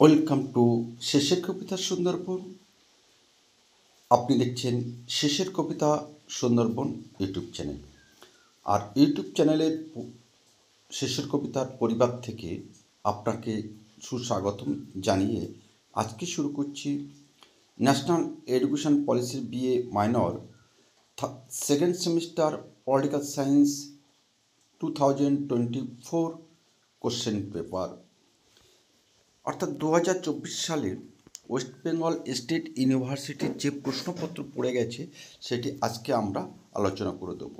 Welcome to শেষের কবিতা সুন্দরবন। আপনি দেখছেন শেষের কবিতা সুন্দরবন ইউটিউব চ্যানেল। আর ইউটিউব চ্যানেলের শেষের কবিতার পরিবার থেকে আপনাকে সুস্বাগতম জানিয়ে আজকে শুরু করছি ন্যাশনাল এডুকেশন পলিসির BA minor second semester political science 2024 question paper. অর্থাৎ 2024 সালে ওয়েস্ট বেঙ্গল স্টেট ইউনিভার্সিটির যে প্রশ্নপত্র পড়ে গেছে সেটি আজকে আমরা আলোচনা করে দেব।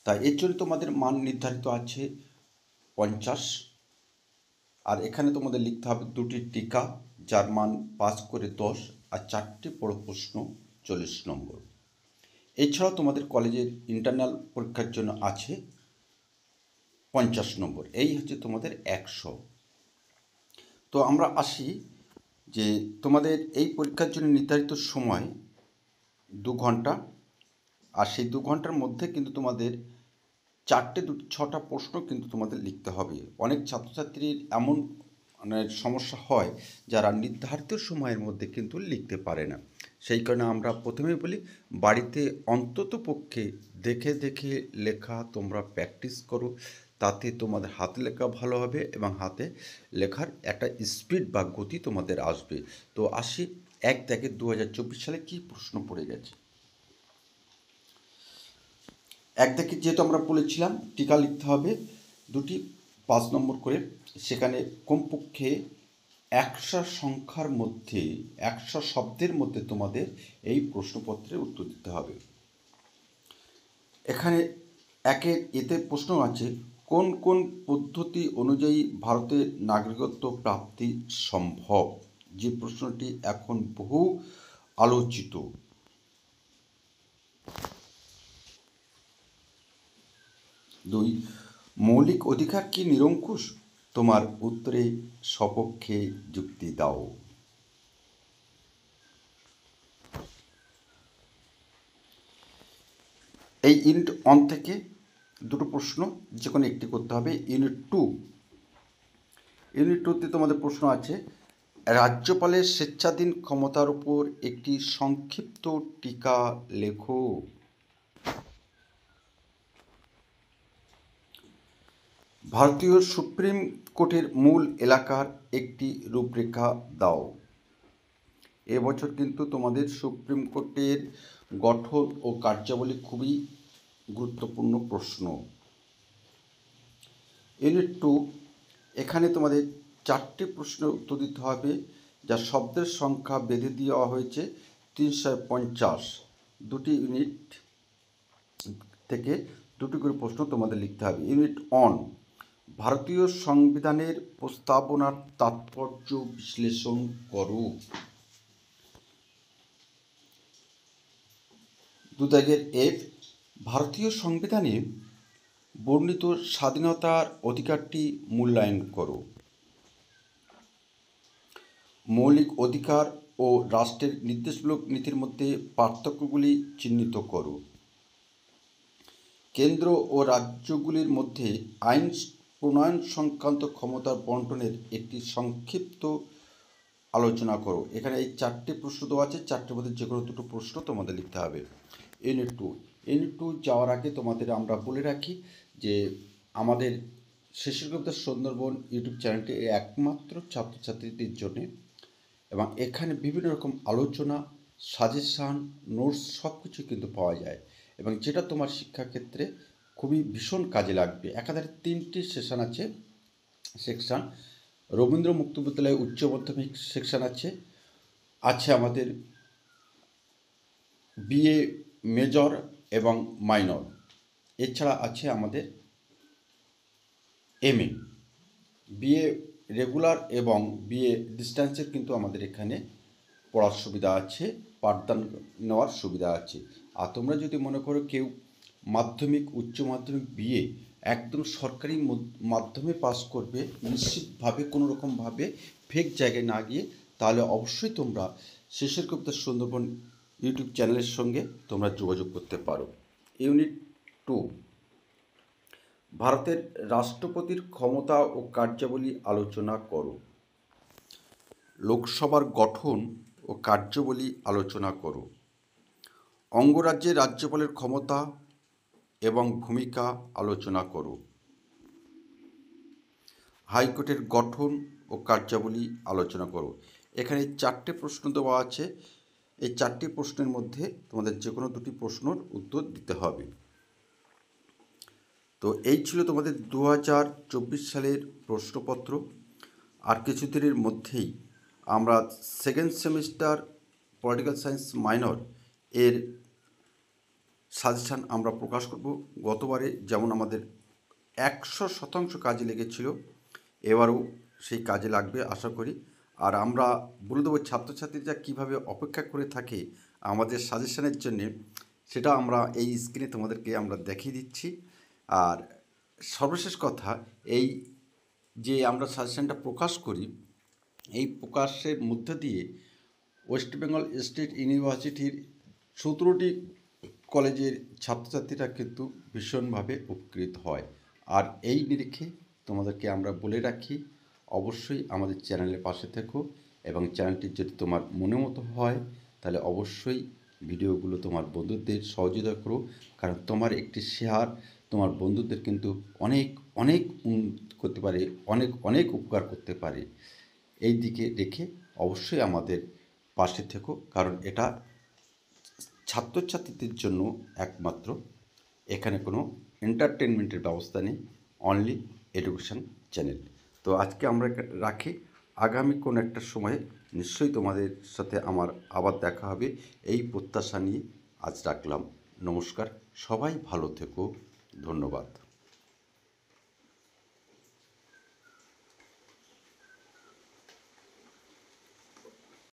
তাই এর জন্য তোমাদের মান নির্ধারিত আছে 50। আর এখানে তোমাদের লিখতে হবে দুটি টিকা, যার মান পাস করে 10, আর 4টি বড় প্রশ্ন 40 নম্বর। এছাড়াও তোমাদের কলেজের ইন্টারনাল পরীক্ষার জন্য আছে 50 নম্বর। এই হচ্ছে তোমাদের 100। তো আমরা আসি যে তোমাদের এই পরীক্ষার জন্য নির্ধারিত সময় 2 ঘন্টা। আর সেই 2 ঘন্টার মধ্যে কিন্তু তোমাদের 6টা প্রশ্ন কিন্তু তোমাদের লিখতে হবে। অনেক ছাত্রছাত্রীর এমন সমস্যা হয় যারা নির্ধারিত সময়ের মধ্যে কিন্তু লিখতে পারে না। সেই কারণে আমরা প্রথমেই বলি, বাড়িতে অন্তত পক্ষে দেখে দেখে লেখা তোমরা প্র্যাকটিস করো, তাতে তোমাদের হাতে লেখা ভালো হবে এবং হাতে লেখার একটা স্পিড বা গতি তোমাদের আসবে। তো আসি 1 থেকে 2024 সালে কী প্রশ্ন পড়ে গেছে। 1 থেকে যেহেতু আমরা বলেছিলাম টিকা লিখতে হবে দুটি 5 নম্বর করে, সেখানে কমপক্ষে 100 সংখ্যার মধ্যে 100 শব্দের মধ্যে তোমাদের এই প্রশ্নপত্রের উত্তর দিতে হবে। এখানে এতে প্রশ্ন আছে, কোন কোন পদ্ধতি অনুযায়ী ভারতের নাগরিকত্ব প্রাপ্তি সম্ভব, যে প্রশ্নটি এখন বহু আলোচিত। 2, মৌলিক অধিকার কি নিরঙ্কুশ? তোমার উত্তরে সপক্ষে যুক্তি দাও। এই ইউনিট 1 থেকে দুটো প্রশ্ন যে কোনো একটি করতে হবে। ইউনিট 2তে তোমাদের প্রশ্ন আছে, রাজ্যপালের স্বেচ্ছাধীন ক্ষমতার উপর একটি সংক্ষিপ্ত টিকা লেখো। ভারতীয় সুপ্রিম কোর্টের মূল এলাকার একটি রূপরেখা দাও। এবছর কিন্তু তোমাদের সুপ্রিম কোর্টের গঠন ও কার্যাবলী খুবই গুরুত্বপূর্ণ প্রশ্ন। ইউনিট 2, এখানে তোমাদের 4টি প্রশ্নের উত্তর দিতে হবে, যা শব্দের সংখ্যা বেঁধে দেওয়া হয়েছে 350। দুটি ইউনিট থেকে দুটি করে প্রশ্ন তোমাদের লিখতে হবে। ইউনিট 1, ভারতীয় সংবিধানের প্রস্তাবনার তাৎপর্য বিশ্লেষণ করো। 2F, ভারতীয় সংবিধানে বর্ণিত স্বাধীনতার অধিকারটি মূল্যায়ন করো। মৌলিক অধিকার ও রাষ্ট্রের নির্দেশমূলক নীতির মধ্যে পার্থক্যগুলি চিহ্নিত করো। কেন্দ্র ও রাজ্যগুলির মধ্যে আইন প্রণয়ন সংক্রান্ত ক্ষমতার বন্টনের একটি সংক্ষিপ্ত আলোচনা করো। এখানে এই 4টি প্রশ্ন দেওয়া আছে, 4টির মধ্যে যে কোনো দুটো প্রশ্ন তোমাদের লিখতে হবে। ইউনিট 2 যাওয়ার আগে তোমাদের আমরা বলে রাখি যে আমাদের শেষের কবিতা সুন্দরবন ইউটিউব চ্যানেলটি একমাত্র ছাত্রছাত্রীদের জন্যে, এবং এখানে বিভিন্ন রকম আলোচনা, সাজেশান, নোটস সব কিছু কিন্তু পাওয়া যায়, এবং যেটা তোমার শিক্ষাক্ষেত্রে খুবই ভীষণ কাজে লাগবে। একাধারে 3টি সেশন আছে। সেকশান রবীন্দ্র মুক্ত বিদ্যালয় উচ্চ মাধ্যমিক সেকশান আছে আমাদের বিএ মেজর এবং মাইনর। এছাড়া আছে আমাদের এমএ, বিএ রেগুলার এবং বিএ ডিস্ট্যান্সের কিন্তু আমাদের এখানে পড়ার সুবিধা আছে, পাঠদান নেওয়ার সুবিধা আছে। আর তোমরা যদি মনে করো কেউ মাধ্যমিক, উচ্চ মাধ্যমিক, বিএ একদম সরকারি মাধ্যমে পাস করবে নিশ্চিতভাবে, কোনো রকমভাবে ফেক জায়গায় না গিয়ে, তাহলে অবশ্যই তোমরা শেষের কবিতা সুন্দরবন ইউটিউব চ্যানেলের সঙ্গে তোমরা যোগাযোগ করতে পারো। ইউনিট 2, ভারতের রাষ্ট্রপতির ক্ষমতা ও কার্যাবলী আলোচনা করো। লোকসভার গঠন ও কার্যাবলী আলোচনা করো। অঙ্গরাজ্যের রাজ্যপালের ক্ষমতা এবং ভূমিকা আলোচনা করো। হাইকোর্টের গঠন ও কার্যাবলী আলোচনা করো। এখানে 4টে প্রশ্ন দেওয়া আছে। এই 4টি প্রশ্নের মধ্যে তোমাদের যে কোনো 2টি প্রশ্নের উত্তর দিতে হবে। তো এই ছিল তোমাদের 2024 সালের প্রশ্নপত্র। আর কিছুদিনের মধ্যেই আমরা second semester political science minor এর সাজেশান আমরা প্রকাশ করব। গতবারে যেমন আমাদের 100% কাজে লেগেছিল, এবারও সেই কাজে লাগবে আশা করি। আর আমরা বলে দেবো ছাত্রছাত্রীরা কীভাবে অপেক্ষা করে থাকে আমাদের সাজেশানের জন্যে, সেটা আমরা এই স্ক্রিনে তোমাদেরকে আমরা দেখিয়ে দিচ্ছি। আর সর্বশেষ কথা, এই যে আমরা সাজেশানটা প্রকাশ করি, এই প্রকাশের মধ্য দিয়ে ওয়েস্ট বেঙ্গল স্টেট ইউনিভার্সিটির 17টি কলেজের ছাত্রছাত্রীরা কিন্তু ভীষণভাবে উপকৃত হয়। আর এই নিরিখে তোমাদেরকে আমরা বলে রাখি, অবশ্যই আমাদের চ্যানেলের পাশে থেকো এবং চ্যানেলটি যদি তোমার মনের মতো হয় তাহলে অবশ্যই ভিডিওগুলো তোমার বন্ধুদের সহযোগিতা করো, কারণ তোমার একটি শেয়ার তোমার বন্ধুদের কিন্তু অনেক অনেক করতে পারে, অনেক অনেক উপকার করতে পারে। এই দিকে রেখে অবশ্যই আমাদের পাশে থেকো, কারণ এটা ছাত্রছাত্রীদের জন্য একমাত্র, এখানে কোনো এন্টারটেনমেন্টের ব্যবস্থা নেই, অনলি এডুকেশন চ্যানেল। তো আজকে আমরা রাখি, আগামী কোনো একটা সময়ে নিশ্চয়ই তোমাদের সাথে আমার আবার দেখা হবে এই প্রত্যাশা নিয়ে আজ রাখলাম। নমস্কার, সবাই ভালো থেকো, ধন্যবাদ।